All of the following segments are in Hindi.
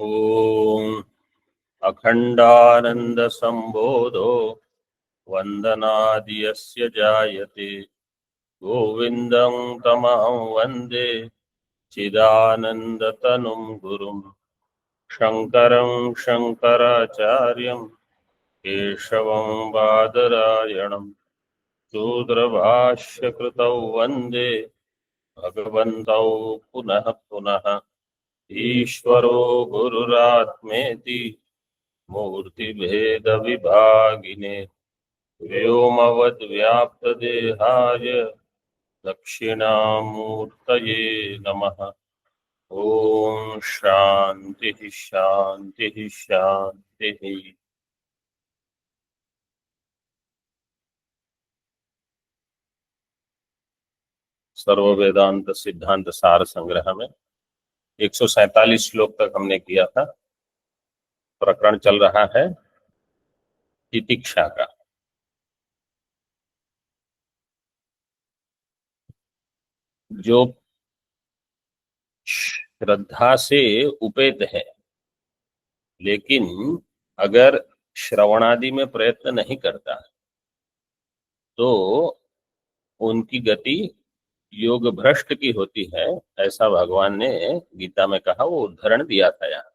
ओम अखंडानंद संबोधो वंदनादि यस्य जायते गोविंदं तमहं वंदे चिदानंदतनुं गुरुं शंकरं शंकराचार्यं केशवं बादरायणं शूद्रभाष्यकृतौ वंदे भगवन्तौ पुनः पुनः ईश्वरो गुरुरात्मेति मूर्तिभेदविभागिने व्योमवद्व्याप्तदेहाय दक्षिणामूर्तये नमः। ओम शांति शांति शांति। सर्व वेदांत सिद्धांत सार संग्रह में 147 श्लोक तक हमने किया था। प्रकरण चल रहा है तितिक्षा का। जो श्रद्धा से उपेत है, लेकिन अगर श्रवणादि में प्रयत्न नहीं करता तो उनकी गति योग भ्रष्ट की होती है। ऐसा भगवान ने गीता में कहा, वो उदाहरण दिया था यहाँ।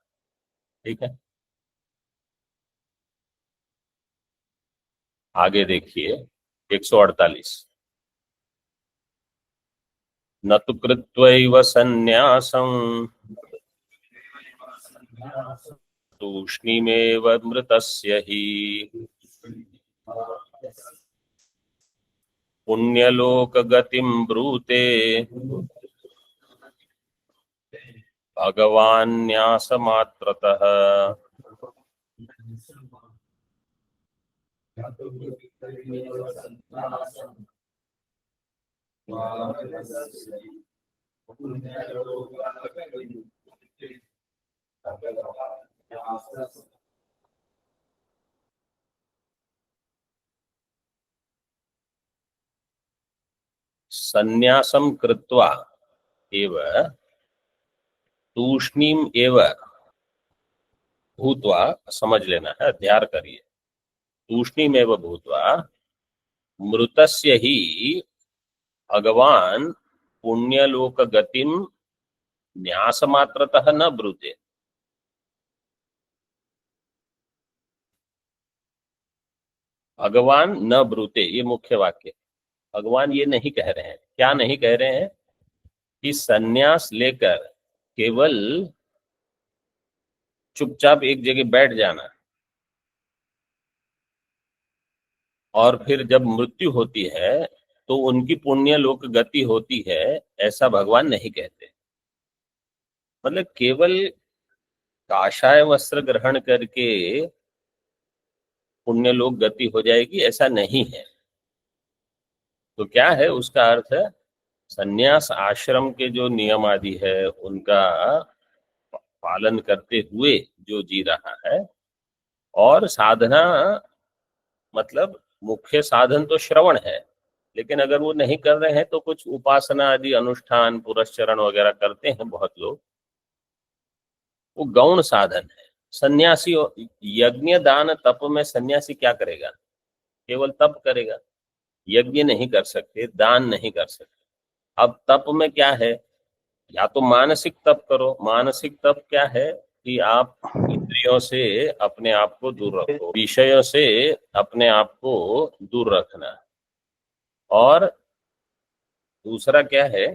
ठीक है, आगे देखिए 148। न तु कृत्वैव सन्न्यासं तूष्णीमेव मृतस्य हि पुण्यलोकगतिं ब्रूते भगवान् न्यासमात्रतः। संन्यासं कृत्वा एव तूष्णीम एव भूत्वा, समझ लेना है, ध्यान करिए। तूष्णीम एव भूत्वा मृतस्य ही भगवान पुण्यलोक गतिम न्यासमात्रतः न ब्रूते। भगवान न ब्रूते, ये मुख्य वाक्य। भगवान ये नहीं कह रहे हैं। क्या नहीं कह रहे हैं? कि सन्यास लेकर केवल चुपचाप एक जगह बैठ जाना और फिर जब मृत्यु होती है तो उनकी पुण्य लोक गति होती है, ऐसा भगवान नहीं कहते। मतलब केवल काषाय वस्त्र ग्रहण करके पुण्य लोक गति हो जाएगी, ऐसा नहीं है। तो क्या है उसका अर्थ? है सन्यास आश्रम के जो नियम आदि है उनका पालन करते हुए जो जी रहा है, और साधना मतलब मुख्य साधन तो श्रवण है, लेकिन अगर वो नहीं कर रहे हैं तो कुछ उपासना आदि अनुष्ठान पुरस्चरण वगैरह करते हैं बहुत लोग, वो गौण साधन है। सन्यासी यज्ञ दान तप में सन्यासी क्या करेगा? केवल तप करेगा। यज्ञ नहीं कर सकते, दान नहीं कर सकते। अब तप में क्या है? या तो मानसिक तप करो। मानसिक तप क्या है? कि आप इंद्रियों से अपने आप को दूर रखो, विषयों से अपने आप को दूर रखना। और दूसरा क्या है?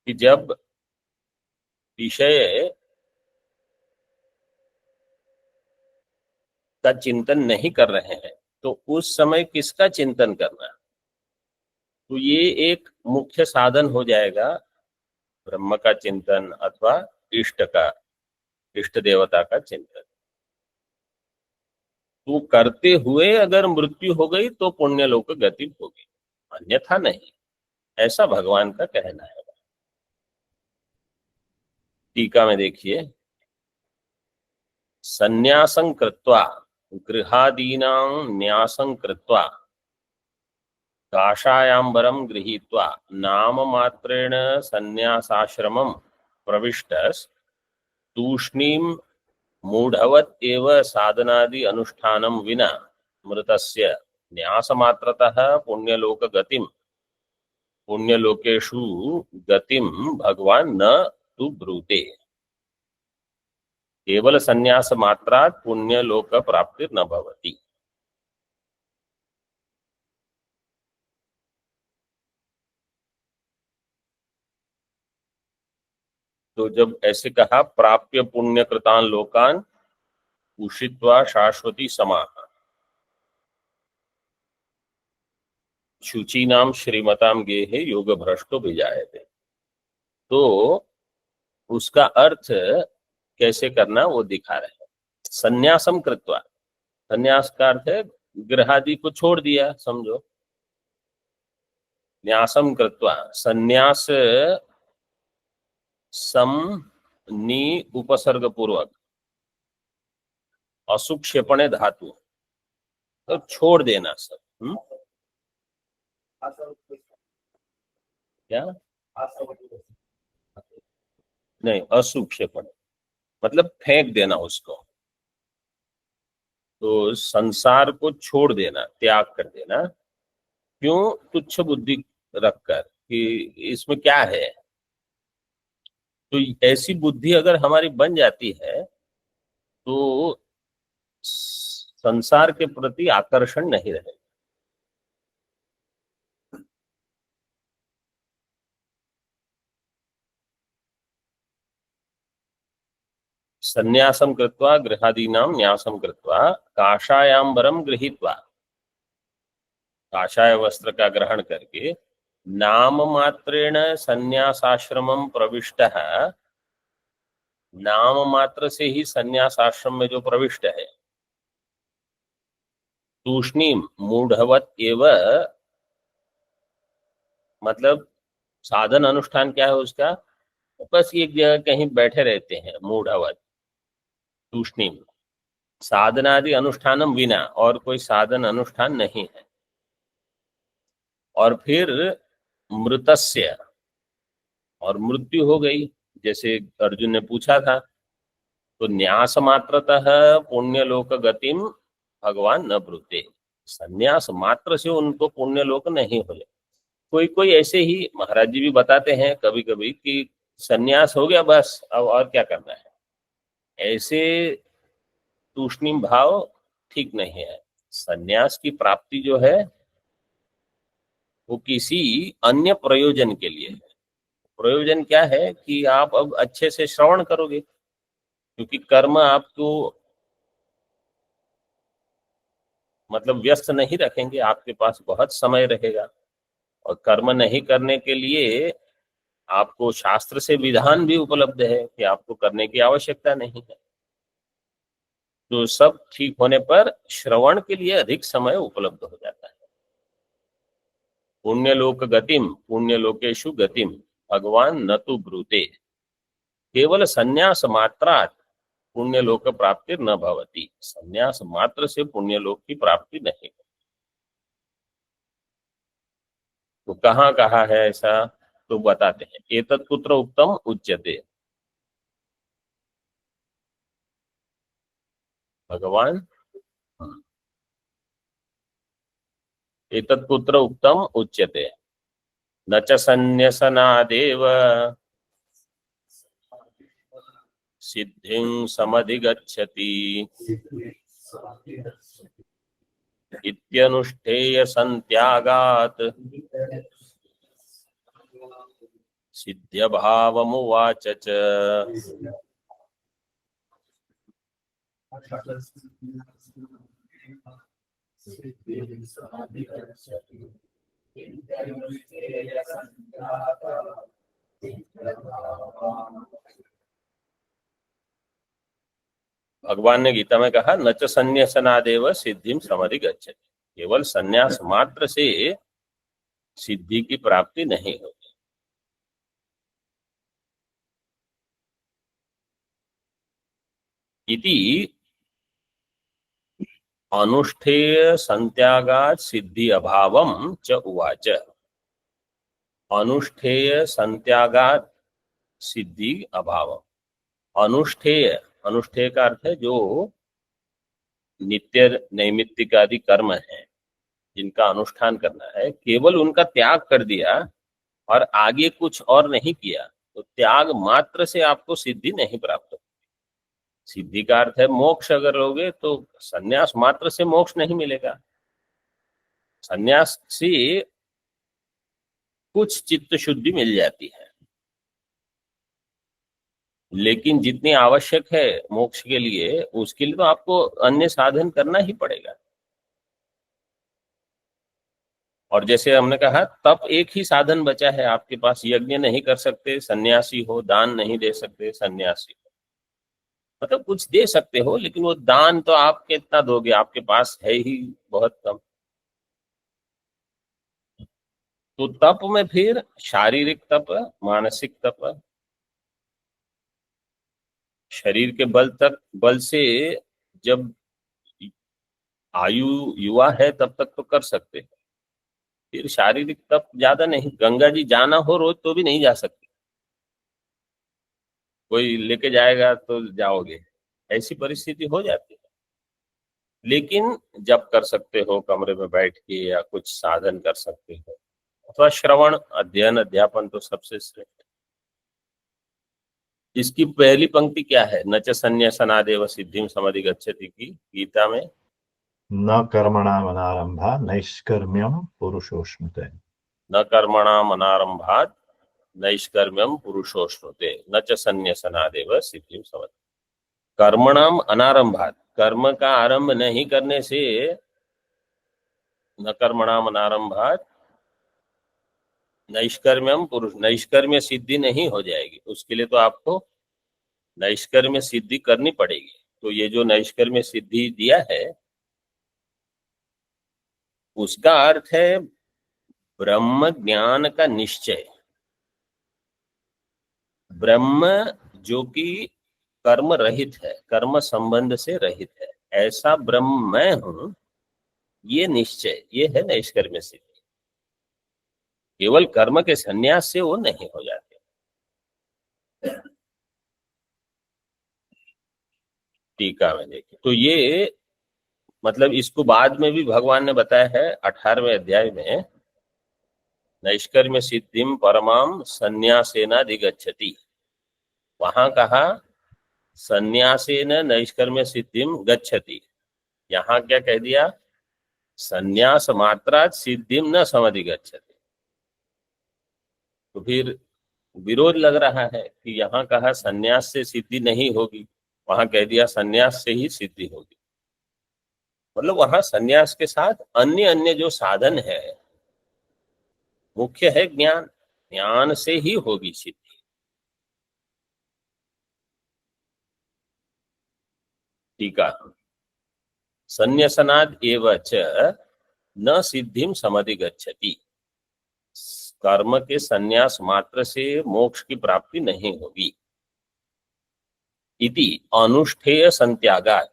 कि जब विषय का चिंतन नहीं कर रहे हैं तो उस समय किसका चिंतन करना? तो ये एक मुख्य साधन हो जाएगा, ब्रह्म का चिंतन अथवा इष्ट का, इष्ट देवता का चिंतन। तो करते हुए अगर मृत्यु हो गई तो पुण्य लोक गति होगी, अन्यथा नहीं। ऐसा भगवान का कहना है। टीका में देखिए, संन्यासं कृत्वा गृहादीनां न्यासं कृत्वा काषायाम्बरं गृहीत्वा नाममात्रेण सन्न्यासाश्रमं प्रविष्टस् तूष्णीं मूढ़वत् एव साधनादि अनुष्ठानं विना मृतस्य न्यासमात्रतः पुण्यलोकेषु गतिं भगवान न तु ब्रूते। केवल संन्यास मात्रात् पुण्यलोक प्राप्ति न भवति। तो जब ऐसे कहा प्राप्य पुण्य कृतान लोकान उषित्वा शाश्वती समाः शुचीनाम श्रीमताम गेहे योग भ्रष्टो भिजायते। तो उसका अर्थ कैसे करना वो दिखा रहे हैं। संन्यासम कृत्वा, संन्यास का अर्थ है गृहादि को छोड़ दिया समझो। न्यासम कृत्वा, संन्यास सम नी उपसर्ग पूर्वक असुक्षेपणे धातु, तो छोड़ देना सब। क्या नहीं, असुक्षेपण मतलब फेंक देना उसको। तो संसार को छोड़ देना, त्याग कर देना। क्यों? तुच्छ बुद्धि रखकर कि इसमें क्या है। तो ऐसी बुद्धि अगर हमारी बन जाती है तो संसार के प्रति आकर्षण नहीं रहेगा। संन्यासम कृत्वा गृहादीनां न्यासम कृत्वा काषायाम्बरम गृहीत्वा, काषाय वस्त्र का ग्रहण करके नाम मात्रेण संन्यासाश्रमम प्रविष्टः, नाम मात्र से ही संन्यास आश्रम में जो प्रविष्ट है, तूष्णीम मूढ़वत एव, मतलब साधन अनुष्ठान क्या है उसका, बस एक जगह कहीं बैठे रहते हैं। मूढ़वत, तूष्णीम साधनादि अनुष्ठानम विना, और कोई साधन अनुष्ठान नहीं है। और फिर मृतस्य, और मृत्यु हो गई, जैसे अर्जुन ने पूछा था। तो न्यास मात्रतः पुण्यलोक गतिम भगवान न ब्रूते, संन्यास मात्र से उनको पुण्यलोक नहीं हो। कोई कोई ऐसे ही महाराज जी भी बताते हैं कभी कभी कि संन्यास हो गया बस, अब और क्या करना है। ऐसे तूष्णीम भाव ठीक नहीं है। संन्यास की प्राप्ति जो है वो किसी अन्य प्रयोजन के लिए है। प्रयोजन क्या है कि आप अब अच्छे से श्रवण करोगे, क्योंकि कर्म आपको मतलब व्यस्त नहीं रखेंगे, आपके पास बहुत समय रहेगा। और कर्म नहीं करने के लिए आपको शास्त्र से विधान भी उपलब्ध है कि आपको करने की आवश्यकता नहीं है। तो सब ठीक होने पर श्रवण के लिए अधिक समय उपलब्ध हो जाता है। पुण्यलोक गतिम पुण्यलोकेशु गतिम भगवान न तो ब्रूते, केवल संन्यास मात्रात् पुण्यलोक प्राप्ति न भवति, संन्यास मात्र से पुण्यलोक की प्राप्ति नहीं। तो कहाँ कहा है ऐसा, तो बताते हैं। एतत् कुत्र उक्तम उच्यते, भगवान एतत् कुत्र उक्तम उच्यते न च संन्यसनादेव सिद्धिं समधिगच्छति इत्यनुष्ठेय संत्यागात् सिद्ध्यभावमुवाच च। भगवान ने गीता में कहा न च संन्यासनादेव सिद्धिम समधि गच्छति, केवल संन्यास मात्र से सिद्धि की प्राप्ति नहीं होती। इति अनुष्ठेय संत्यागात सिद्धि अभावम च उवाच। अनुष्ठेय संत्यागात सिद्धि अभावम। अनुष्ठेय, अनुष्ठेय का अर्थ है जो नित्य नैमित्तिक आदि कर्म है जिनका अनुष्ठान करना है, केवल उनका त्याग कर दिया और आगे कुछ और नहीं किया तो त्याग मात्र से आपको सिद्धि नहीं प्राप्त हो। सिद्धि का अर्थ है मोक्ष। अगर लोगे तो संन्यास मात्र से मोक्ष नहीं मिलेगा। संन्यास से कुछ चित्त शुद्धि मिल जाती है, लेकिन जितनी आवश्यक है मोक्ष के लिए उसके लिए तो आपको अन्य साधन करना ही पड़ेगा। और जैसे हमने कहा तप एक ही साधन बचा है आपके पास। यज्ञ नहीं कर सकते सन्यासी हो, दान नहीं दे सकते सन्यासी हो, मतलब कुछ दे सकते हो लेकिन वो दान तो आप कितना दोगे, आपके पास है ही बहुत कम। तो तप में फिर शारीरिक तप, मानसिक तप, शरीर के बल से जब आयु युवा है तब तक तो कर सकते हैं। फिर शारीरिक तप ज्यादा नहीं, गंगा जी जाना हो रोज तो भी नहीं जा सकते, कोई लेके जाएगा तो जाओगे, ऐसी परिस्थिति हो जाती है। लेकिन जब कर सकते हो कमरे में बैठ के या कुछ साधन कर सकते हो, अथवा श्रवण अध्ययन अध्यापन तो सबसे श्रेष्ठ। इसकी पहली पंक्ति क्या है? न च संन्यासनादेव सिद्धिम समधिगच्छति की गीता में। न कर्मणामनारंभा नैष्कर्म्यम पुरुषोष्णुते। न कर्मणाम अनारंभात नैष्कर्म्यम पुरुषोष्णुते न च संन्यासनादेव सिद्धिम समधि। कर्मणाम अनारंभात, कर्म का आरंभ नहीं करने से, न कर्मणाम अनारंभात नैष्कर्म्यम पुरुष, नैष्कर्म्य सिद्धि नहीं हो जाएगी। उसके लिए तो आपको नैष्कर्म्य सिद्धि करनी पड़ेगी। तो ये जो नैष्कर्म्य सिद्धि दिया है उसका अर्थ है ब्रह्म ज्ञान का निश्चय। ब्रह्म जो कि कर्म रहित है, कर्म संबंध से रहित है, ऐसा ब्रह्म मैं हूं, ये निश्चय, ये है नैष्कर्म्य सिद्धि। केवल कर्म के संन्यास से वो नहीं हो जाते। टीका में देखिए तो ये मतलब इसको बाद में भी भगवान ने बताया है 18वें अध्याय में, नैष्कर्म्य सिद्धिम परमाम संन्यासेनाधिगच्छति। वहां कहा संन्यासेन नैष्कर्म्य सिद्धिम गच्छति, यहाँ क्या कह दिया? संन्यास मात्रात सिद्धिम न समधिगच्छति। तो फिर विरोध लग रहा है कि यहाँ कहा संन्यास से सिद्धि नहीं होगी, वहां कह दिया संन्यास से ही सिद्धि होगी। मतलब वहां संन्यास के साथ अन्य अन्य जो साधन है, मुख्य है ज्ञान, ज्ञान से ही होगी सिद्धि। टीका संन्यासनाद एव च न सिद्धिम समधिगच्छति। कर्म के संन्यास मात्र से मोक्ष की प्राप्ति नहीं होगी। इति अनुष्ठेय संत्यागात्,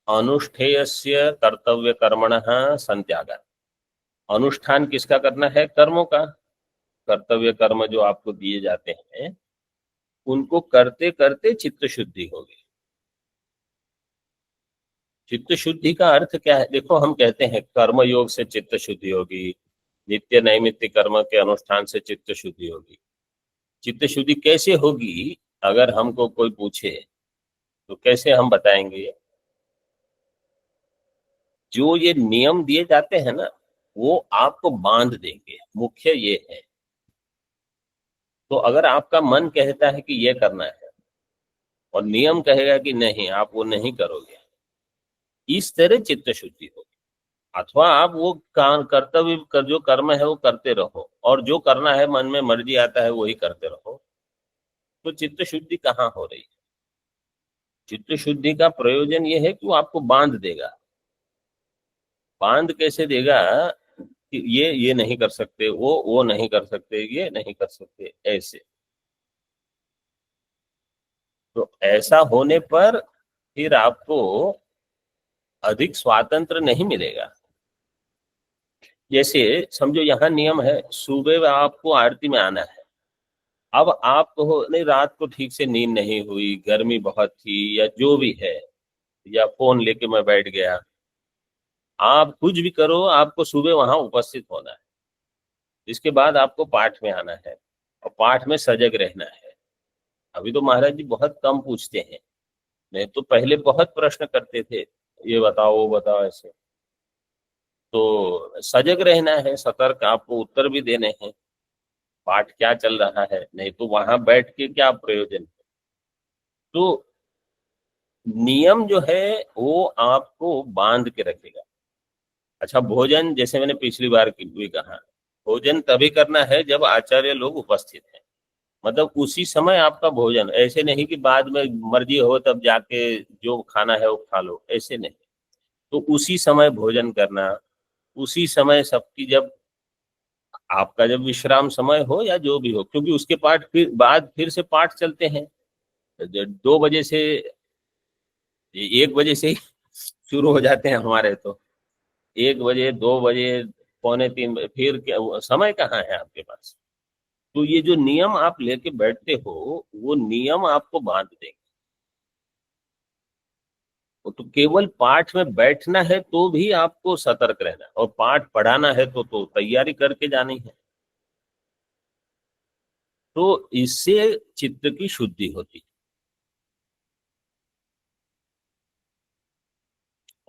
अनुष्ठेयस्य कर्तव्य कर्मणः संत्यागात्। अनुष्ठान किसका करना है? कर्मों का। कर्तव्य कर्म जो आपको दिए जाते हैं उनको करते करते चित्त शुद्धि होगी। चित्त शुद्धि का अर्थ क्या है? देखो हम कहते हैं कर्म योग से चित्त शुद्धि होगी, नित्य नैमित्तिक कर्म के अनुष्ठान से चित्त शुद्धि होगी। चित्त शुद्धि कैसे होगी अगर हमको कोई पूछे तो कैसे हम बताएंगे? जो ये नियम दिए जाते हैं ना वो आपको बांध देंगे, मुख्य ये है। तो अगर आपका मन कहता है कि ये करना है और नियम कहेगा कि नहीं आप वो नहीं करोगे, इस तरह चित्त शुद्धि होगी। अथवा आप वो कर्तव्य कर, जो कर्म है वो करते रहो और जो करना है मन में मर्जी आता है वही करते रहो, तो चित्त शुद्धि कहाँ हो रही है? चित्त शुद्धि का प्रयोजन ये है कि वो आपको बांध देगा। बांध कैसे देगा? कि ये नहीं कर सकते, वो नहीं कर सकते, ये नहीं कर सकते, ऐसे। तो ऐसा होने पर फिर आपको अधिक स्वातंत्र नहीं मिलेगा। जैसे समझो यहाँ नियम है, सुबह आपको आरती में आना है। अब आप हो नहीं, रात को ठीक से नींद नहीं हुई, गर्मी बहुत थी या जो भी है, या फोन लेके मैं बैठ गया, आप कुछ भी करो, आपको सुबह वहां उपस्थित होना है। इसके बाद आपको पाठ में आना है और पाठ में सजग रहना है। अभी तो महाराज जी बहुत कम पूछते हैं, नहीं तो पहले बहुत प्रश्न करते थे, ये बताओ वो बताओ ऐसे। तो सजग रहना है, सतर्क, आपको उत्तर भी देने हैं, पाठ क्या चल रहा है, नहीं तो वहां बैठ के क्या प्रयोजन। तो नियम जो है वो आपको बांध के रखेगा। अच्छा, भोजन जैसे मैंने पिछली बार भी कहा, भोजन तभी करना है जब आचार्य लोग उपस्थित हैं। मतलब उसी समय आपका भोजन, ऐसे नहीं कि बाद में मर्जी हो तब जाके जो खाना है वो खा लो, ऐसे नहीं। तो उसी समय भोजन करना, उसी समय सबकी, जब आपका जब विश्राम समय हो या जो भी हो, क्योंकि उसके पाठ फिर बाद फिर से पाठ चलते हैं। 2 बजे से, 1 बजे से ही शुरू हो जाते हैं हमारे तो। 1 बजे, 2 बजे, पौने 3 बजे, फिर क्या समय कहाँ है आपके पास। तो ये जो नियम आप लेके बैठते हो, वो नियम आपको बांध देंगे। तो केवल पाठ में बैठना है तो भी आपको सतर्क रहना है, और पाठ पढ़ाना है तो तैयारी करके जानी है। तो इससे चित्त की शुद्धि होती है।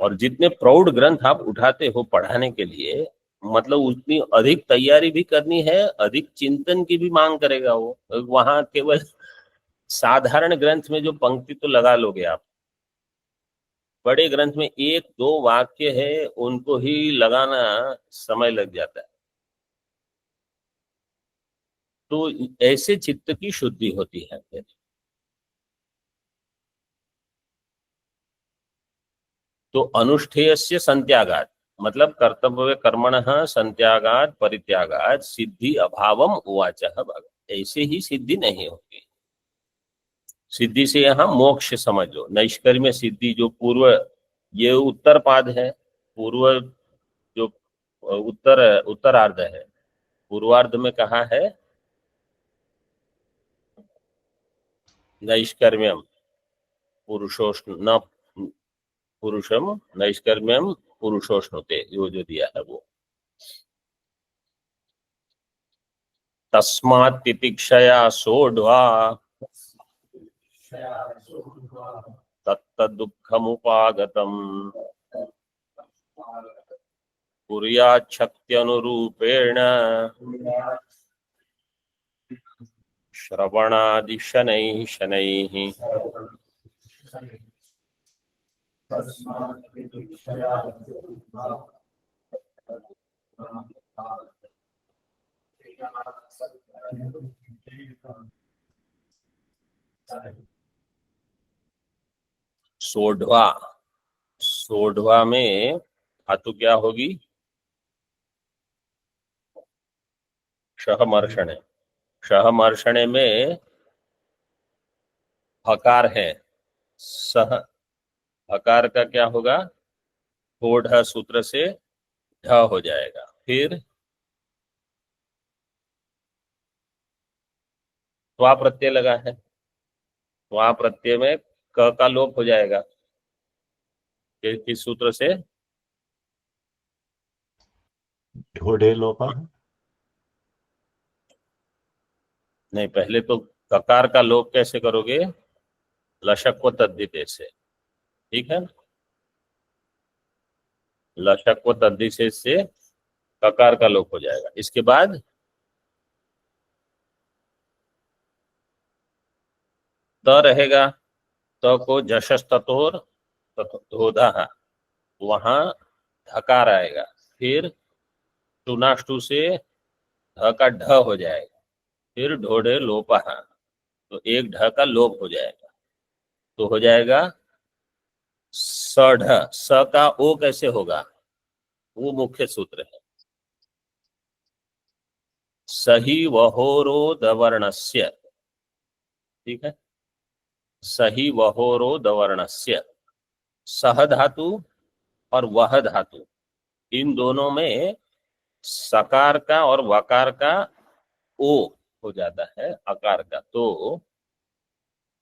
और जितने प्रौढ़ ग्रंथ आप उठाते हो पढ़ाने के लिए, मतलब उतनी अधिक तैयारी भी करनी है, अधिक चिंतन की भी मांग करेगा वो। वहां केवल साधारण ग्रंथ में जो पंक्ति तो लगा लोगे आप, बड़े ग्रंथ में 1-2 वाक्य है, उनको ही लगाना समय लग जाता है। तो ऐसे चित्त की शुद्धि होती है फिर। तो अनुष्ठेयस्य संत्यागात, मतलब कर्तव्य कर्मणः संत्यागात परित्यागात सिद्धि अभावम उवाच भगवान। ऐसे ही सिद्धि नहीं होगी। सिद्धि से यहाँ मोक्ष समझ लो। नैष्कर्म्य सिद्धि जो पूर्व, ये उत्तर पाद है, पूर्व जो उत्तरार्ध है। पूर्वार्ध में कहा है नैष्कर्म्यम पुरुषोष्ण न पुरुषम नैष्कर्म्यम पुरुषोष्णुते, जो दिया है वो। तस्मात् तितिक्षया सोढ्वा तत्तदुःखमुपागतम् कुर्याच्छक्त्यनुरूपेण श्रवणादिशनैः शनैः। सोढ्वा, सोढ्वा में धातु क्या होगी? सहमर्षणे। सहमर्षणे में हकार है, सह, हकार का क्या होगा? होढ़ सूत्र से ढ हो जाएगा। फिर त्वा प्रत्यय लगा है, त्वा प्रत्यय में क का लोप हो जाएगा। किस सूत्र से? ढोढ़े लोपा। नहीं, पहले तो ककार का लोप कैसे करोगे? लशक व तद्धित से, ठीक है। लशक व तद्धित से ककार का लोप हो जाएगा। इसके बाद त रहेगा, त को जशस ततोर धोधा, वहां धकार आएगा। फिर टूनाष्टु से ध का ढ हो जाएगा। फिर ढोढ़े लोपा, तो एक ढ का लोप हो जाएगा, तो हो जाएगा सढ़। स का ओ कैसे होगा? वो मुख्य सूत्र है। सही वहोरो दवर्णस्य, ठीक है। सही वहोरो दवर्णस्य, सह धातु और वह धातु, इन दोनों में सकार का और वकार का ओ हो जाता है अकार का, तो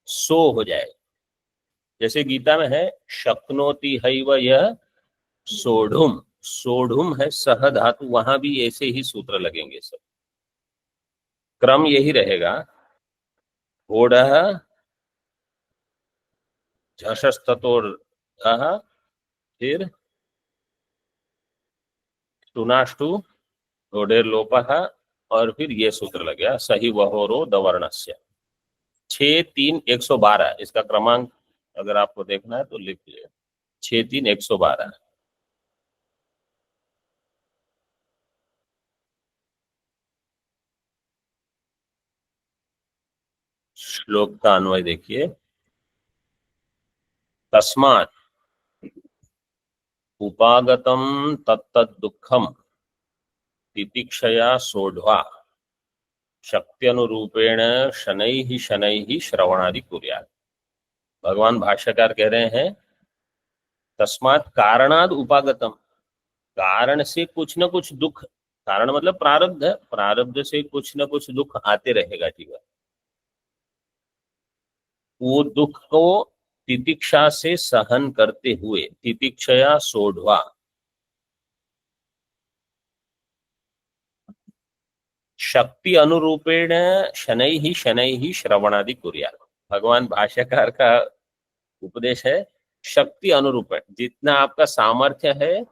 सो हो जाए। जैसे गीता में है शक्नोति हैव यह सोढ़ुम, सोढ़ुम है सह धातु, वहां भी ऐसे ही सूत्र लगेंगे सब, क्रम यही रहेगा। ओढ़ झषस्तोर, फिर टुनाष्टु ओढ़ेर लोपः, और फिर ये सूत्र लग गया सही वहोरो दवर्णस्य। 6-3-112 इसका क्रमांक अगर आपको देखना है तो लिख लीजिए, 6-3-112। श्लोक का अन्वय देखिए, तस्मात् उपागतम तत्तद दुःखम तितिक्षया सोढ़वा शक्त्यनुरूपेण शनैः शनैः श्रवणादि कुर्यात्। भगवान भाष्यकार कह रहे हैं तस्मात् कारणाद उपागतम, कारण से कुछ न कुछ दुख, कारण मतलब प्रारब्ध है, प्रारब्ध से कुछ न कुछ दुख आते रहेगा जीवन, वो दुख को तितिक्षा से सहन करते हुए, तितिक्षया सोढ़वा शक्ति अनुरूपेण शनैः शनैः श्रवणादि कुर्यात्। भगवान भाष्यकार का उपदेश है शक्ति अनुरूपेण, जितना आपका सामर्थ्य है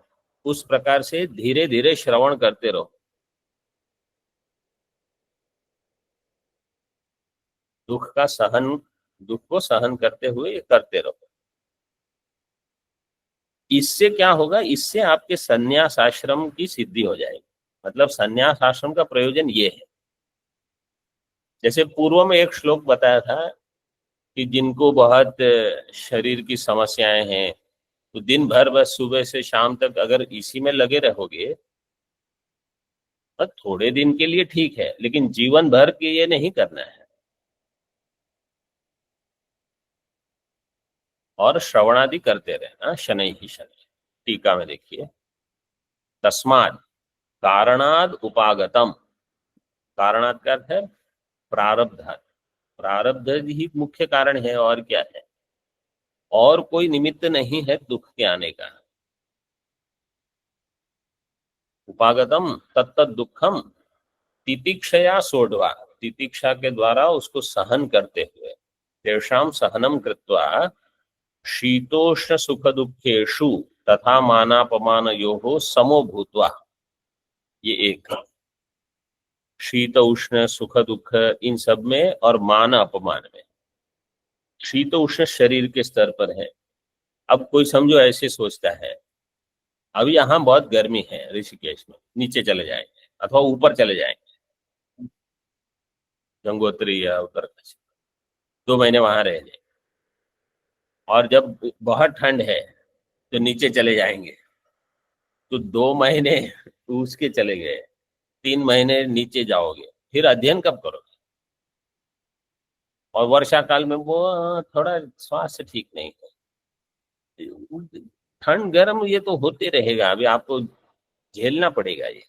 उस प्रकार से धीरे धीरे श्रवण करते रहो, दुख का सहन, दुख को सहन करते हुए करते रहो। इससे क्या होगा, इससे आपके संन्यास आश्रम की सिद्धि हो जाएगी। मतलब संन्यास आश्रम का प्रयोजन ये है, जैसे पूर्व में एक श्लोक बताया था कि जिनको बहुत शरीर की समस्याएं हैं तो दिन भर बस सुबह से शाम तक अगर इसी में लगे रहोगे तो थोड़े दिन के लिए ठीक है, लेकिन जीवन भर के ये नहीं करना है। और श्रवणादि करते रहना, शनै ही शनै। टीका में देखिए, तस्माद कारणाद उपागतम, कारणाद का अर्थ है प्रारब्ध, प्रारब्ध ही मुख्य कारण है, और क्या है, और कोई निमित्त नहीं है दुख के आने का। उपागतम तत्त दुखम तितिक्षया सोढ़वा, तितिक्षा के द्वारा उसको सहन करते हुए, तेषाम सहनम कृत्वा शीतोष्ण सुख दुखेषु तथा मानापमानयोः समो भूत्वा, ये एक शीत उष्ण सुख दुख इन सब में और मान अपमान में। शीत उष्ण शरीर के स्तर पर है। अब कोई समझो ऐसे सोचता है अभी यहाँ बहुत गर्मी है ऋषिकेश में, नीचे चले जाएंगे अथवा ऊपर चले जाएंगे गंगोत्री या उत्तरकाशी, 2 महीने वहां रह जाए, और जब बहुत ठंड है तो नीचे चले जाएंगे, तो 2 महीने उसके चले गए, 3 महीने नीचे जाओगे, फिर अध्ययन कब करोगे? और वर्षा काल में वो थोड़ा स्वास्थ्य ठीक नहीं है, ठंड गर्म ये तो होते रहेगा, अभी आपको झेलना पड़ेगा ये।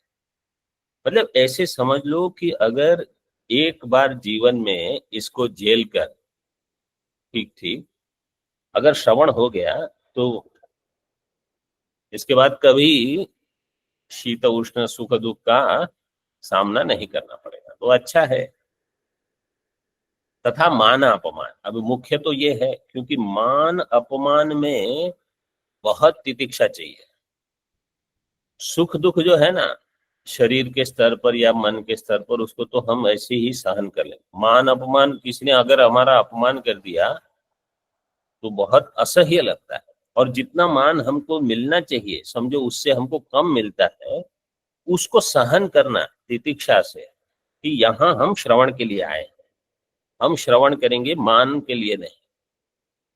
मतलब ऐसे समझ लो कि अगर एक बार जीवन में इसको झेल कर ठीक ठीक अगर श्रवण हो गया तो इसके बाद कभी शीत उष्ण सुख दुख का सामना नहीं करना पड़ेगा, तो अच्छा है। तथा मान अपमान, अब मुख्य तो ये है क्योंकि मान अपमान में बहुत तितिक्षा चाहिए। सुख दुख जो है ना, शरीर के स्तर पर या मन के स्तर पर, उसको तो हम ऐसे ही सहन कर लें। मान अपमान, किसी ने अगर हमारा अपमान कर दिया तो बहुत असह्य लगता है, और जितना मान हमको मिलना चाहिए समझो उससे हमको कम मिलता है, उसको सहन करना तितिक्षा से कि यहाँ हम श्रवण के लिए आए हैं, हम श्रवण करेंगे मान के लिए नहीं,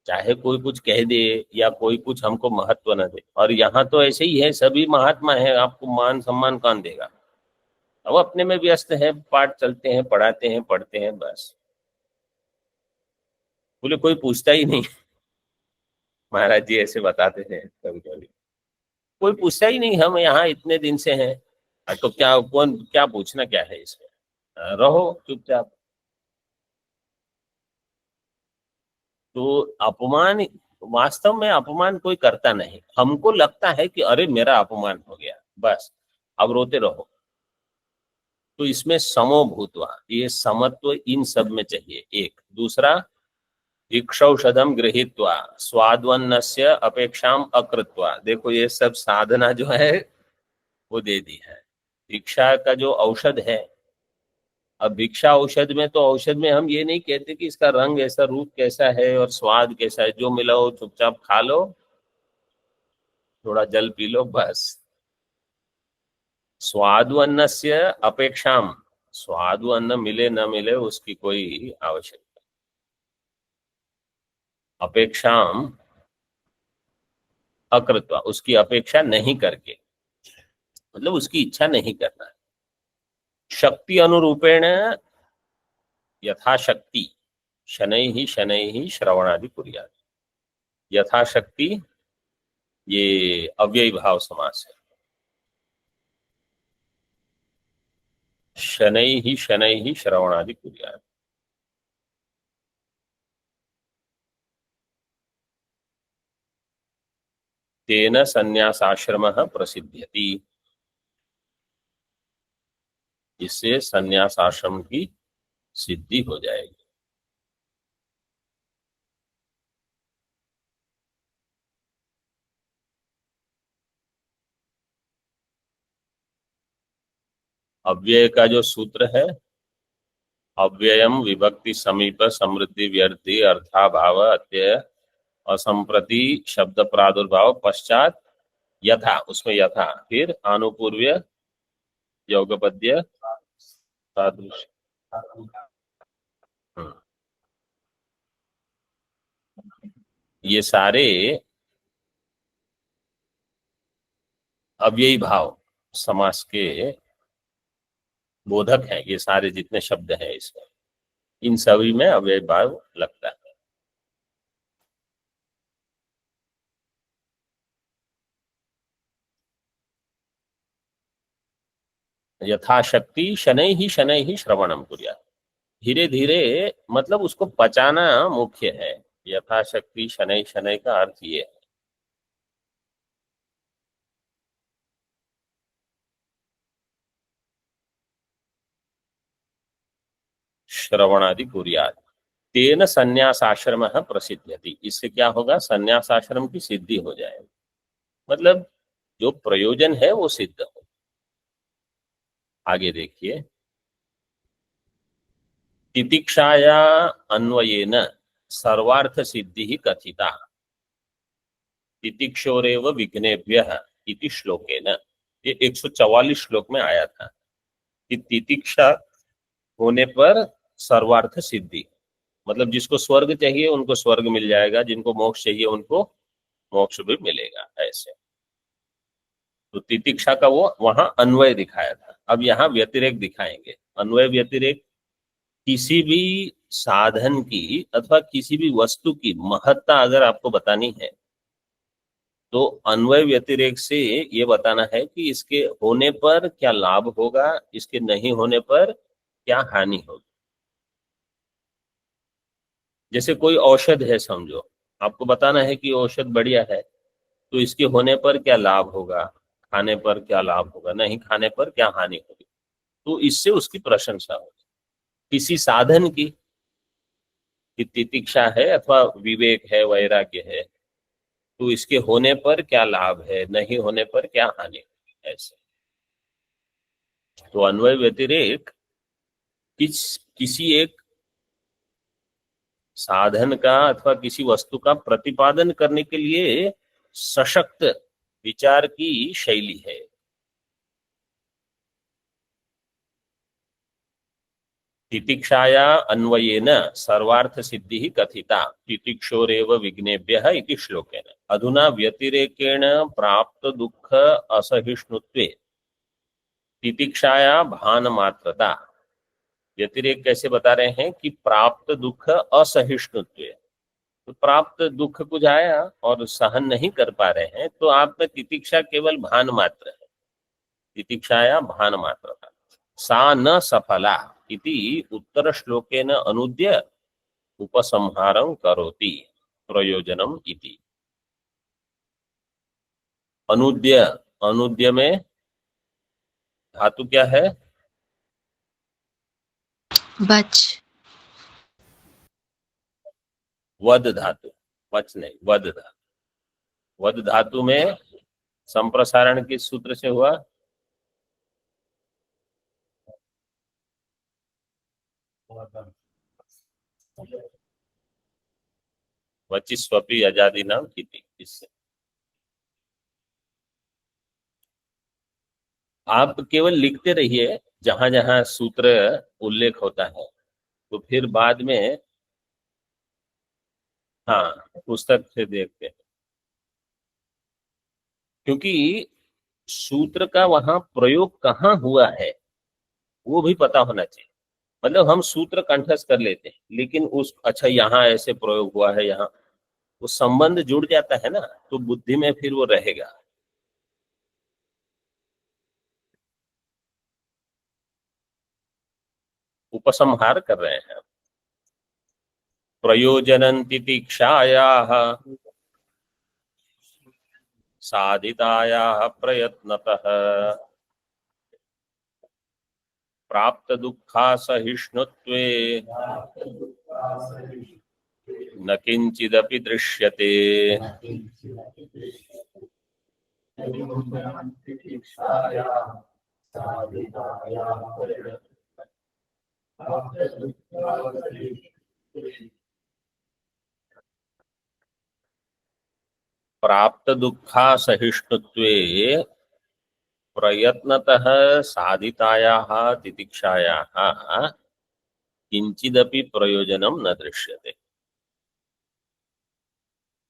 चाहे कोई कुछ कह दे या कोई कुछ हमको महत्व न दे। और यहाँ तो ऐसे ही है, सभी महात्मा है, आपको मान सम्मान कौन देगा? अब अपने में व्यस्त है, पाठ चलते हैं, पढ़ाते हैं, पढ़ते हैं, बस बोले कोई पूछता ही नहीं। महाराज जी ऐसे बताते थे कभी कभी। कोई पूछता ही नहीं, हम यहाँ इतने दिन से हैं। तो क्या, कौन क्या पूछना क्या है इसमें, रहो चुपचाप। तो अपमान, वास्तव में अपमान कोई करता नहीं, हमको लगता है कि अरे मेरा अपमान हो गया, बस अब रोते रहो। तो इसमें समो भूतवा, ये समत्व इन सब में चाहिए। एक दूसरा, इक्षौषधम गृहीत्वा स्वाद्वन्नस्य अपेक्षाम अकृत्वा, देखो ये सब साधना जो है वो दे दी है। इच्छा का जो औषध है, अब भिक्षा औषध में, तो औषध में हम ये नहीं कहते कि इसका रंग ऐसा, रूप कैसा है और स्वाद कैसा है, जो मिला हो चुपचाप खा लो, थोड़ा जल पी लो, बस। स्वादु अन्न से अपेक्षाम, स्वादु अन्न मिले न मिले उसकी कोई आवश्यकता, अपेक्षाम अकृत्वा, उसकी अपेक्षा नहीं करके, मतलब उसकी इच्छा नहीं करना है। शक्ति अनुरूपेण यथाशक्ति शनैः शनैः श्रवणादि कुर्यात्। यथाशक्ति ये अव्ययी भाव समास है। शनैः शनैः श्रवणादि कुर्यात्। तेन संन्यासाश्रमः प्रसिद्ध्यति, इससे संन्यास आश्रम की सिद्धि हो जाएगी। अव्यय का जो सूत्र है, अव्ययम विभक्ति समीप समृद्धि व्यर्थी अर्थाभाव अत्यय असंप्रति शब्द प्रादुर्भाव पश्चात यथा, उसमें यथा, फिर आनुपूर्व्य योगपद्य सादृश्य। हम्म, ये सारे अव्ययी भाव समास के बोधक हैं। ये सारे जितने शब्द हैं इसमें, इन सभी में अव्ययी भाव लगता है। यथाशक्ति शनैः शनैः श्रवणम कुर्यात्, धीरे धीरे, मतलब उसको पचाना मुख्य है। यथाशक्ति शनै शनै का अर्थ ये है। श्रवणादि कुर्यात्, तेन संन्यास आश्रम प्रसिद्ध्यति, इससे क्या होगा, संन्यास आश्रम की सिद्धि हो जाएगी, मतलब जो प्रयोजन है वो सिद्ध हो। आगे देखिए, तितिक्षाया अन्वयेन सर्वार्थ सिद्धि कथिता, तितिक्षोरेव विघ्नेभ्यः इति श्लोकेन, ये 144 श्लोक में आया था कि तितिक्षा होने पर सर्वार्थ सिद्धि, मतलब जिसको स्वर्ग चाहिए उनको स्वर्ग मिल जाएगा, जिनको मोक्ष चाहिए उनको मोक्ष भी मिलेगा, ऐसे। तो तितिक्षा का वो वहां अन्वय दिखाया था, अब यहाँ व्यतिरेक दिखाएंगे। अन्वय व्यतिरेक, किसी भी साधन की अथवा किसी भी वस्तु की महत्ता अगर आपको बतानी है, तो अन्वय व्यतिरेक से ये बताना है कि इसके होने पर क्या लाभ होगा, इसके नहीं होने पर क्या हानि होगी। जैसे कोई औषध है समझो, आपको बताना है कि औषध बढ़िया है, तो इसके होने पर क्या लाभ होगा, खाने पर क्या लाभ होगा, नहीं खाने पर क्या हानि होगी, तो इससे उसकी प्रशंसा होगी। किसी साधन की तितिक्षा है अथवा विवेक है, वैराग्य है, तो इसके होने पर क्या लाभ है, नहीं होने पर क्या हानि होगी, ऐसे। तो अन्वय व्यतिरेक किसी एक साधन का अथवा किसी वस्तु का प्रतिपादन करने के लिए सशक्त विचार की शैली है। तितिक्षाया अन्वयेन सर्वार्थ सिद्धि कथिता, तितिक्षोरेव विघ्नेभ्यः इति श्लोकेन। अधुना व्यतिरेकेण प्राप्त दुःख असहिष्णुत्वे तितिक्षाया भान मात्रता। व्यतिरेक कैसे बता रहे हैं कि प्राप्त दुःख असहिष्णुत्वे, तो प्राप्त दुख कुछ आया और सहन नहीं कर पा रहे हैं, तो आप में तितिक्षा केवल भान मात्र है, तितिक्षाया भान मात्र था। सा न सफला इति उत्तर श्लोकेन अनुद्य उपसंहारं करोति प्रयोजनम इति। अनुद्य, अनुद्य में धातु क्या है? वच। वद धातु, वच नहीं, वद धातु। वद धातु में संप्रसारण किस सूत्र से हुआ? वचिस्वपि अजादि नाम इति। इससे आप केवल लिखते रहिए जहां जहां सूत्र उल्लेख होता है, तो फिर बाद में, हाँ, पुस्तक से देखते हैं, क्योंकि सूत्र का वहां प्रयोग कहाँ हुआ है वो भी पता होना चाहिए। मतलब हम सूत्र कंठस्थ कर लेते हैं, लेकिन उस, अच्छा यहाँ ऐसे प्रयोग हुआ है, यहाँ वो संबंध जुड़ जाता है ना, तो बुद्धि में फिर वो रहेगा। उपसंहार कर रहे हैं। प्रयोजनं तितिक्षायाः साधितायाः प्रयत्नतः प्राप्त दुःखासहिष्णुत्वे न किंचिदपि दृश्यते। प्राप्त दुःखासहिष्णुत्वे प्रयत्नतः साधितायाः तितिक्षायाः किंचिदपि प्रयोजनम न दृश्यते।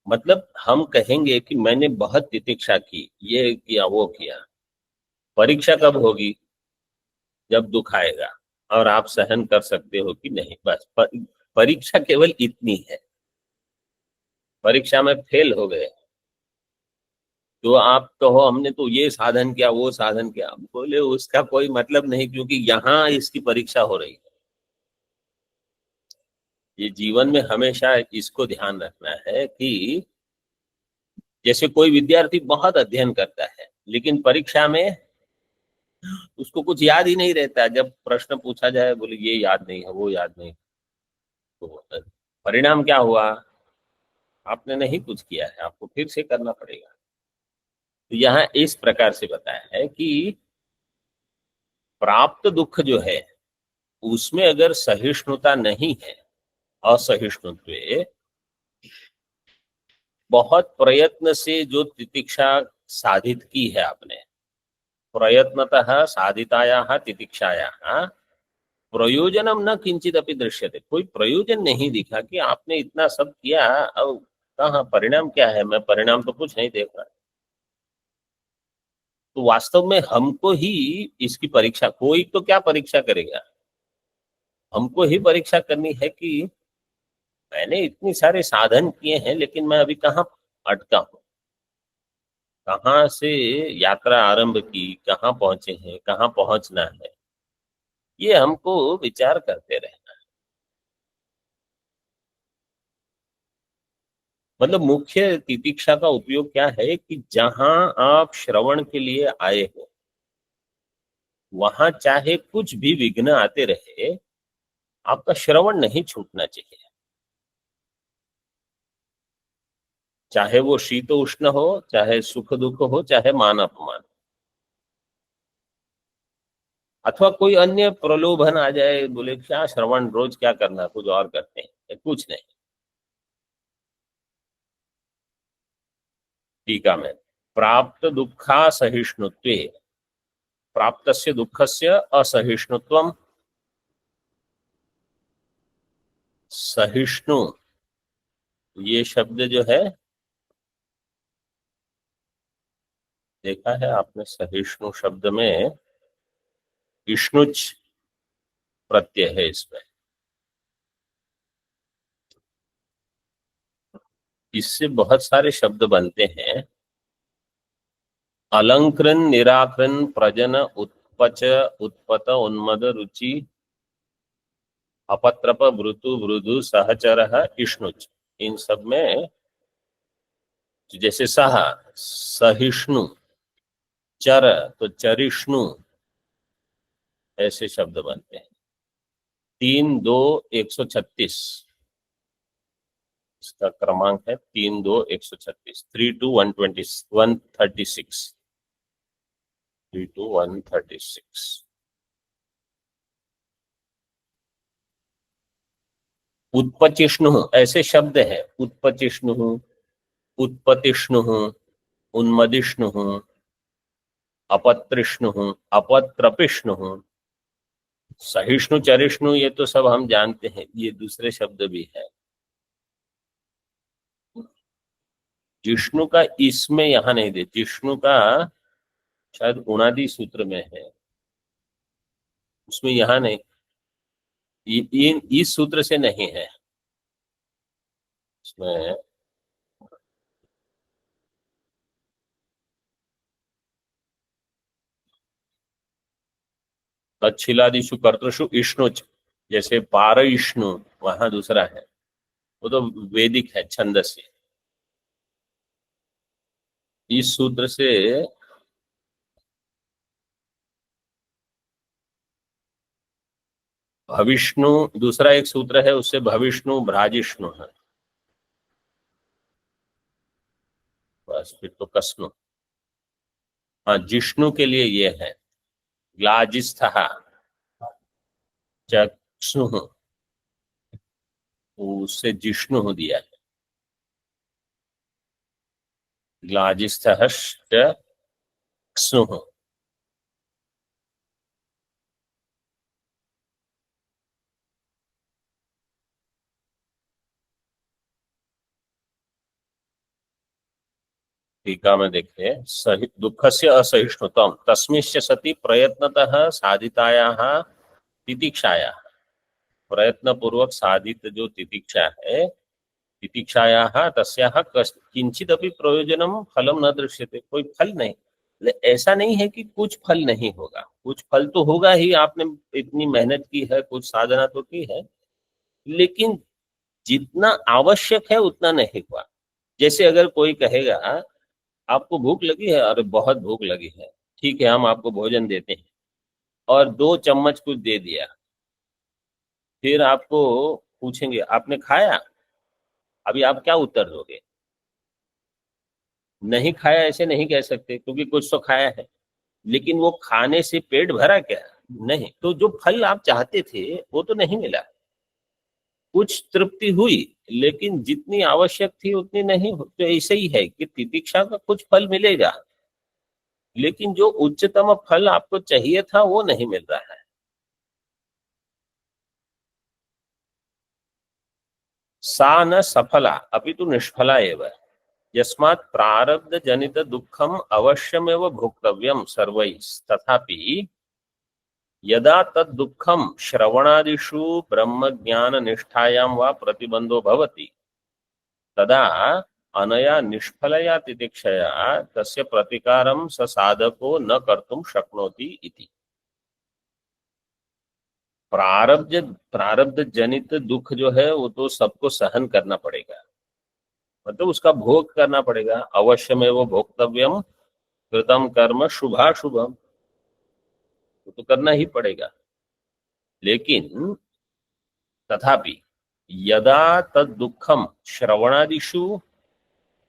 मतलब हम कहेंगे कि मैंने बहुत तितिक्षा की, ये किया वो किया, परीक्षा कब होगी? जब दुख आएगा और आप सहन कर सकते हो कि नहीं, बस परीक्षा केवल इतनी है। परीक्षा में फेल हो गए तो आप कहो हमने तो ये साधन किया वो साधन किया, बोले उसका कोई मतलब नहीं, क्योंकि यहाँ इसकी परीक्षा हो रही है। ये जीवन में हमेशा इसको ध्यान रखना है कि जैसे कोई विद्यार्थी बहुत अध्ययन करता है, लेकिन परीक्षा में उसको कुछ याद ही नहीं रहता। जब प्रश्न पूछा जाए बोले ये याद नहीं है वो याद नहीं, तो परिणाम क्या हुआ? आपने नहीं कुछ किया है, आपको फिर से करना पड़ेगा। तो यहाँ इस प्रकार से बताया है कि प्राप्त दुख जो है उसमें अगर सहिष्णुता नहीं है, असहिष्णुत्व, बहुत प्रयत्न से जो तितिक्षा साधित की है आपने, प्रयत्नतः साधितायाः तितिक्षायाः प्रयोजनम न किंचित अपि दृश्यते, कोई प्रयोजन नहीं दिखा कि आपने इतना सब किया, अब कहाँ परिणाम क्या है? मैं परिणाम तो कुछ नहीं देख रहा। तो वास्तव में हमको ही इसकी परीक्षा, कोई तो क्या परीक्षा करेगा, हमको ही परीक्षा करनी है कि मैंने इतने सारे साधन किए हैं लेकिन मैं अभी कहाँ अटका हूँ, कहाँ से यात्रा आरंभ की, कहाँ पहुंचे हैं, कहाँ पहुंचना है, ये हमको विचार करते रहना। मतलब मुख्य तितिक्षा का उपयोग क्या है कि जहां आप श्रवण के लिए आए हो वहां चाहे कुछ भी विघ्न आते रहे, आपका श्रवण नहीं छूटना चाहिए। चाहे वो शीत उष्ण हो, चाहे सुख दुख हो, चाहे मान अपमान, अथवा कोई अन्य प्रलोभन आ जाए, बोले क्या श्रवण रोज क्या करना, कुछ और करते हैं, कुछ नहीं। टीका में प्राप्त दुखा सहिष्णुत्वे, प्राप्तस्य दुःखस्य असहिष्णुत्वम, सहिष्णु ये शब्द जो है, देखा है आपने, सहिष्णु शब्द में इष्णुच प्रत्यय है इसमें। इससे बहुत सारे शब्द बनते हैं। अलंकृन, निराकृन, प्रजन, उत्पच, उत्पत, उन्मद, रुचि, अपत्रप, भृतु, मृदु, सहचर, इष्णुच। इन सब में जैसे सह, सहिष्णु, चर तो चरिष्णु, ऐसे शब्द बनते हैं। 3, 2, 136 इसका क्रमांक है। 3, 2, 136, 3 to 136, 3 to 136। उत्पचिष्णु ऐसे शब्द है। उत्पचिष्णु, उत्पतिष्णु, उन्मदिष्णु, अपत्रिष्णु, अपत्रपिष्णु, सहिष्णु, चरिष्णु, ये तो सब हम जानते हैं। ये दूसरे शब्द भी है। जिष्णु का इसमें यहां नहीं दे, जिष्णु का शायद उणादि सूत्र में है, उसमें यहां नहीं। इस सूत्र से नहीं है इसमें। तच्छिलादिषु कर्तृषु इष्णुच, जैसे पार इष्णु, वहां दूसरा है, वो तो वैदिक है, छंद से। इस सूत्र से भविष्णु, दूसरा एक सूत्र है, उससे भविष्णु, भ्राजिष्णु है। बस फिर तो कष्णु। हाँ, जिष्णु के लिए ये है। ग्लाजिस्थ, चक्षु, उससे जिष्णु दिया है। ग्लाजिस्थ चक्षु। टीका में देखिए, सहि दुख से असहिष्णुतम तस्मिश्च सति प्रयत्नतः साधितायाः तितिक्षाया, प्रयत्न पूर्वक साधित जो तितिक्षा है, तितिक्षायाः तस्याः किंचिदपि प्रयोजनम फलम न दृश्यते, कोई फल नहीं। ऐसा नहीं है कि कुछ फल नहीं होगा, कुछ फल तो होगा ही। आपने इतनी मेहनत की है, कुछ साधना तो की है, लेकिन जितना आवश्यक है उतना नहीं हुआ। जैसे अगर कोई कहेगा आपको भूख लगी है, अरे बहुत भूख लगी है, ठीक है हम आपको भोजन देते हैं, और 2 चम्मच कुछ दे दिया, फिर आपको पूछेंगे आपने खाया, अभी आप क्या उत्तर दोगे? नहीं खाया ऐसे नहीं कह सकते, क्योंकि कुछ तो खाया है, लेकिन वो खाने से पेट भरा क्या? नहीं। तो जो फल आप चाहते थे वो तो नहीं मिला। कुछ तृप्ति हुई, लेकिन जितनी आवश्यक थी उतनी नहीं। तो ऐसे ही है कि तितिक्षा का कुछ फल मिलेगा, लेकिन जो उच्चतम फल आपको चाहिए था वो नहीं मिल रहा है। सा न सफला अपितु निष्फला एव, यस्मात् प्रारब्ध जनित दुखम अवश्यमेव भोक्तव्यम सर्वैः, तथापि यदा तद दुखम श्रवणादिषु ब्रह्म ज्ञान निष्ठायां वा प्रतिबंधो भवति, तदा अनया निष्फलया तितिक्षया तस्य प्रतिकारं स साधको न कर्तुं शक्नोति इति। प्रारब्ध प्रारब्ध जनित दुख जो है वो तो सबको सहन करना पड़ेगा, मतलब उसका भोग करना पड़ेगा। अवश्य में वो भोक्तव्यम कृतम कर्म शुभाशुभम, वो तो करना ही पड़ेगा। लेकिन तथापि यदा तद दुखम श्रवणादिषु,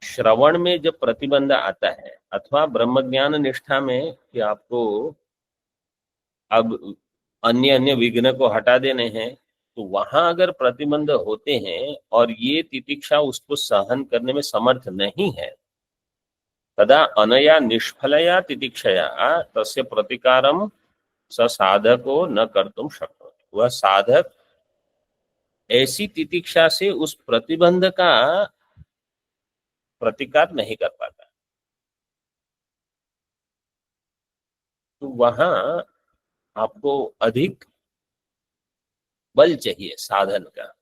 श्रवण में जब प्रतिबंध आता है, अथवा ब्रह्म ज्ञान निष्ठा में कि आपको अब अन्य अन्य विघ्न को हटा देने हैं, तो वहां अगर प्रतिबंध होते हैं और ये तितिक्षा उसको सहन करने में समर्थ नहीं है, तदा अनया निष्फलया तितिक्षया तस्य प्रतिकारम स साधको न कर्तुम शक्नोति, वह साधक ऐसी तितिक्षा से उस प्रतिबंध का प्रतिकार नहीं कर पाता। तो वहां आपको अधिक बल चाहिए साधन का।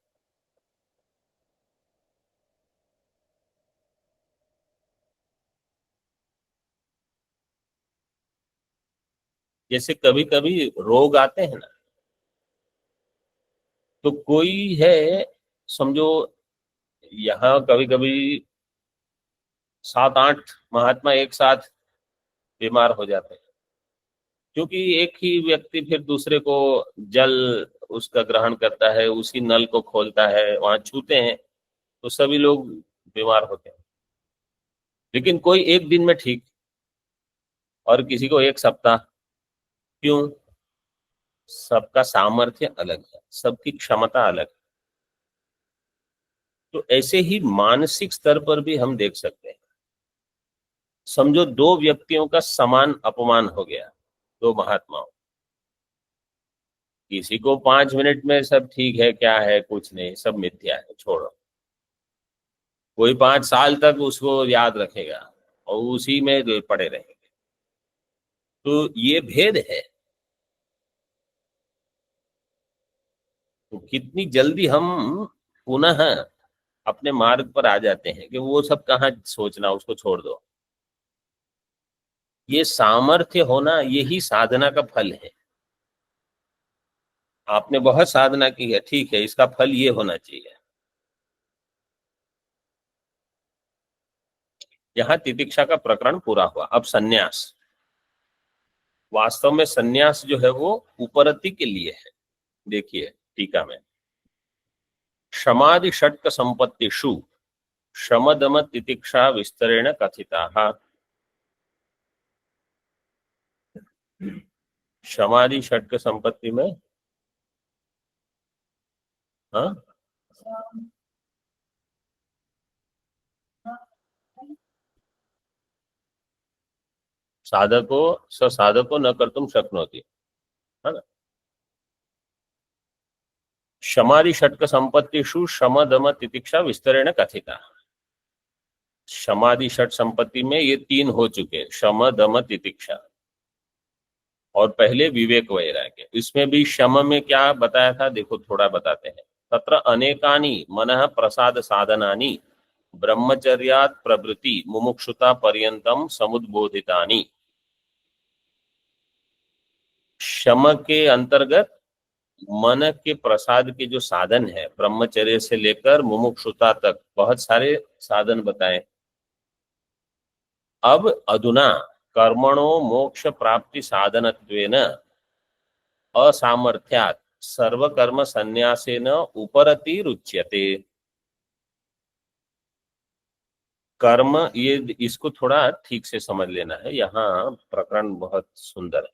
जैसे कभी कभी रोग आते हैं ना, तो कोई है, समझो यहाँ कभी कभी 7-8 महात्मा एक साथ बीमार हो जाते हैं, क्योंकि एक ही व्यक्ति फिर दूसरे को जल उसका ग्रहण करता है, उसी नल को खोलता है, वहां छूते हैं, तो सभी लोग बीमार होते हैं। लेकिन कोई एक दिन में ठीक, और किसी को एक सप्ताह। क्यों? सबका सामर्थ्य अलग है, सबकी क्षमता अलग है। तो ऐसे ही मानसिक स्तर पर भी हम देख सकते हैं। समझो दो व्यक्तियों का समान अपमान हो गया, दो महात्माओं, किसी को 5 मिनट में सब ठीक है, क्या है, कुछ नहीं, सब मिथ्या है, छोड़ो। कोई 5 साल तक उसको याद रखेगा और उसी में पड़े रहेंगे। तो ये भेद है। तो कितनी जल्दी हम पुनः अपने मार्ग पर आ जाते हैं कि वो सब कहाँ सोचना, उसको छोड़ दो। ये सामर्थ्य होना, यही साधना का फल है। आपने बहुत साधना की है, ठीक है, इसका फल ये होना चाहिए। यहाँ तितिक्षा का प्रकरण पूरा हुआ। अब सन्यास। वास्तव में सन्यास जो है वो उपरति के लिए है। देखिए टीका में, क्षमादि षट्क संपत्तिषु शम दम तितिक्षा विस्तरेण कथिताः। क्षमादि षट्क संपत्ति में, हाँ, साधको स साधको न कर्तुम शक्नोति, है ना। क्षमादि षट्क संपत्तिषु शम दम तितिक्षा विस्तरेण कथिता। क्षमादि षट संपत्ति में ये 3 हो चुके, शम दम तितिक्षा। और पहले विवेक वैराग्य। इसमें भी शम में क्या बताया था, देखो थोड़ा बताते हैं। तत्र अनेकानि मनः प्रसाद साधनानि ब्रह्मचर्यात् प्रभृति मुमुक्षुता पर्यंतम समुद्बोधितानि। शम के अंतर्गत मन के प्रसाद के जो साधन है, ब्रह्मचर्य से लेकर मुमुक्षुता तक बहुत सारे साधन बताए। अब अधुना कर्मणो मोक्ष प्राप्ति साधनत्वेन असामर्थ्यात् सर्वकर्म संन्यासेन उपरति रुच्यते। कर्म, ये इसको थोड़ा ठीक से समझ लेना है, यहाँ प्रकरण बहुत सुंदर है।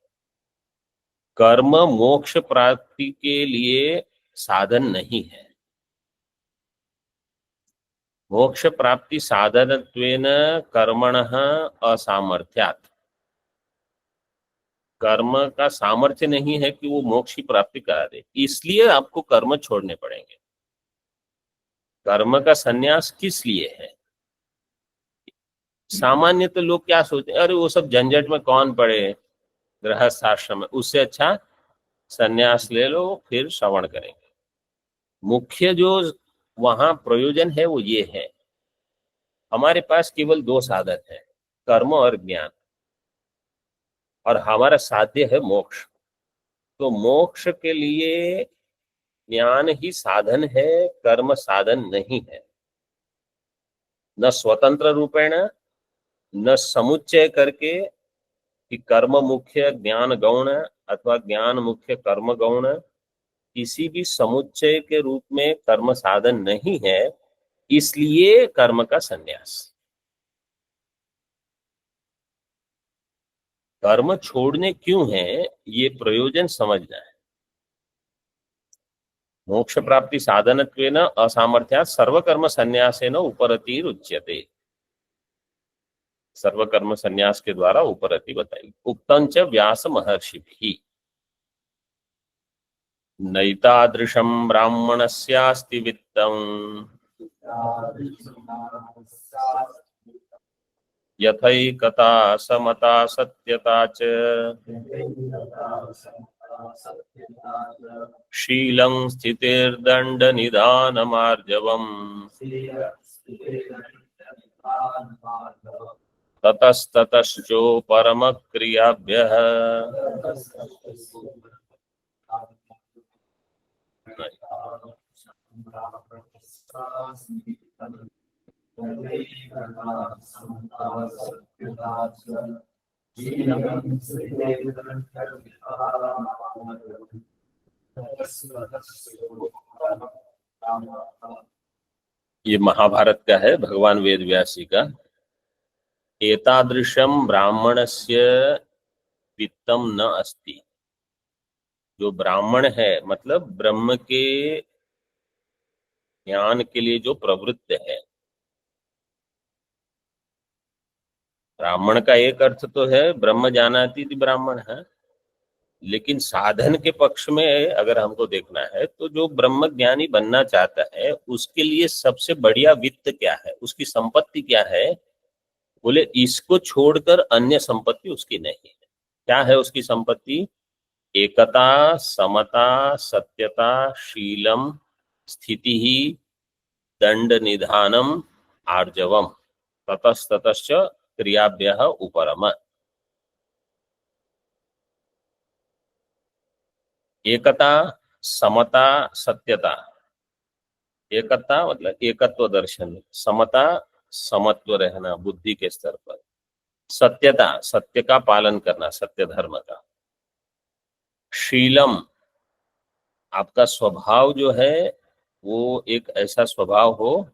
कर्म मोक्ष प्राप्ति के लिए साधन नहीं है। मोक्ष प्राप्ति साधनत्वेन कर्मणः असामर्थ्यात्। कर्म का सामर्थ्य नहीं है कि वो मोक्ष की प्राप्ति करा दे, इसलिए आपको कर्म छोड़ने पड़ेंगे। कर्म का संन्यास किस लिए है? सामान्य तो लोग क्या सोचते हैं, अरे वो सब झंझट में कौन पड़े, गृहस्थ आश्रम में, उससे अच्छा संन्यास ले लो, फिर श्रवण करेंगे। मुख्य जो वहां प्रयोजन है वो ये है, हमारे पास केवल 2 साधन है, कर्म और ज्ञान, और हमारा साध्य है मोक्ष। तो मोक्ष के लिए ज्ञान ही साधन है, कर्म साधन नहीं है। न स्वतंत्र रूपेण, न समुच्चय करके कि कर्म मुख्य ज्ञान गौण अथवा ज्ञान मुख्य कर्म गौण, किसी भी समुच्चय के रूप में कर्म साधन नहीं है, इसलिए कर्म का संन्यास। कर्म छोड़ने क्यों है, ये प्रयोजन समझना है। मोक्ष प्राप्ति साधनत्वेन असामर्थ्यात् सर्वकर्म संन्यासेन उपरति रुच्यते। सर्वकर्म संन्यास के द्वारा उपरति बताई। उक्तंच व्यास महर्षि भी नैतादृशं ब्राह्मणस्यास्ति वित्तम् यथैकता समता सत्यता च शीलं स्थितिर्दण्डनिधानमार्जवम् ततस्ततश्चो परम क्रियाभ्यः ये महाभारत का है, भगवान वेद व्यासी का। एतादृशम ब्राह्मणस्य वित्तम न अस्ति। जो ब्राह्मण है मतलब ब्रह्म के ज्ञान के लिए जो प्रवृत्त है। ब्राह्मण का एक अर्थ तो है ब्रह्म जानाति इति ब्राह्मण है, लेकिन साधन के पक्ष में अगर हमको देखना है तो जो ब्रह्म ज्ञानी बनना चाहता है उसके लिए सबसे बढ़िया वित्त क्या है, उसकी संपत्ति क्या है? बोले इसको छोड़कर अन्य संपत्ति उसकी नहीं है। क्या है उसकी संपत्ति? एकता, समता, सत्यता, शीलम, स्थिति ही, दंड निधानम, आर्जवम, ततस्ततश्च क्रियाभ्यः उपरम। एकता, समता, सत्यता। एकता मतलब एकत्व दर्शन, समता समत्व रहना बुद्धि के स्तर पर, सत्यता सत्य का पालन करना, सत्य धर्म का, शीलम आपका स्वभाव जो है वो एक ऐसा स्वभाव हो,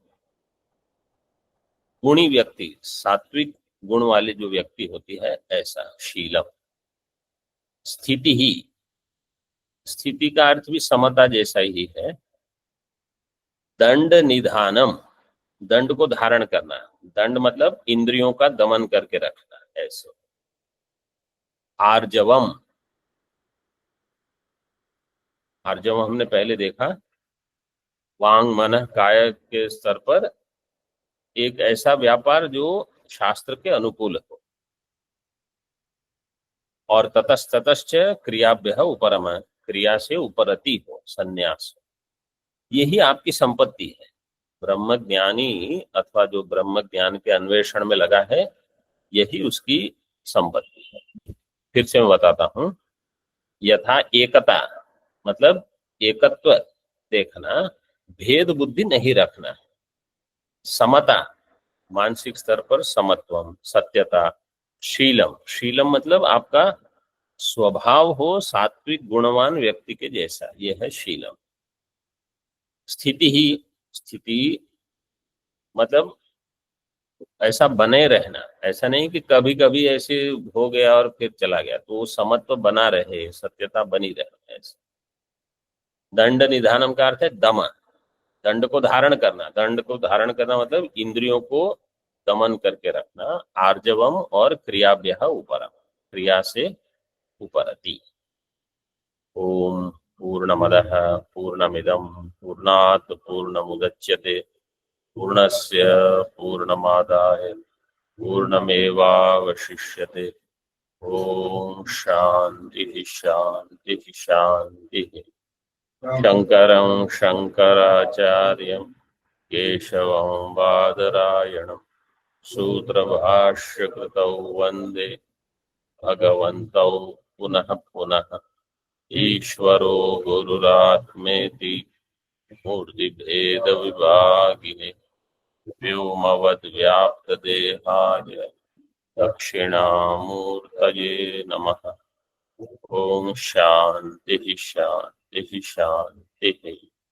गुणी व्यक्ति, सात्विक गुण वाली जो व्यक्ति होती है ऐसा शीलम। स्थिति ही, स्थिति का अर्थ भी समता जैसा ही है। दंड निधानम, दंड को धारण करना, दंड मतलब इंद्रियों का दमन करके रखना ऐसे। आर्जवम, आर्जवम हमने पहले देखा, वांग मन काय के स्तर पर एक ऐसा व्यापार जो शास्त्र के अनुकूल हो। और ततस्ततश्च क्रियाभ्यः उपरम, क्रिया से उपरति हो, संन्यास। यही आपकी संपत्ति है। ब्रह्म ज्ञानी अथवा जो ब्रह्म ज्ञान के अन्वेषण में लगा है यही उसकी संपत्ति है। फिर से मैं बताता हूं। यथा एकता मतलब एकत्व देखना, भेद बुद्धि नहीं रखना। समता मानसिक स्तर पर समत्वम, सत्यता। शीलम, शीलम मतलब आपका स्वभाव हो सात्विक गुणवान व्यक्ति के जैसा, यह है शीलम। स्थिति ही, स्थिति मतलब ऐसा बने रहना, ऐसा नहीं कि कभी कभी ऐसे हो गया और फिर चला गया, तो वो समत्व बना रहे, सत्यता बनी रहे ऐसे। दंड निधानम का अर्थ है दमन, दंड को धारण करना। दंड को धारण करना मतलब इंद्रियों को दमन करके रखना। आर्जवम और क्रियाभ्यः उपरम, क्रिया से उपरति। ओम पूर्णमदः पूर्णमिदं पूर्णात् पूर्णमुदच्यते पूर्णस्य पूर्णमादाय पूर्णमेवावशिष्यते। ओम शांति शांति शांति। शंकरं शंकराचार्यं केशवं बादरायणं सूत्रभाष्यकृतौ वन्दे भगवन्तौ पुनः पुनः। ईश्वरो गुरुरात्मेति मूर्तिभेद विभागिने व्योमवद्व्याप्तदेहाय दक्षिणामूर्तये नमः। ओम शांति शांति शांति।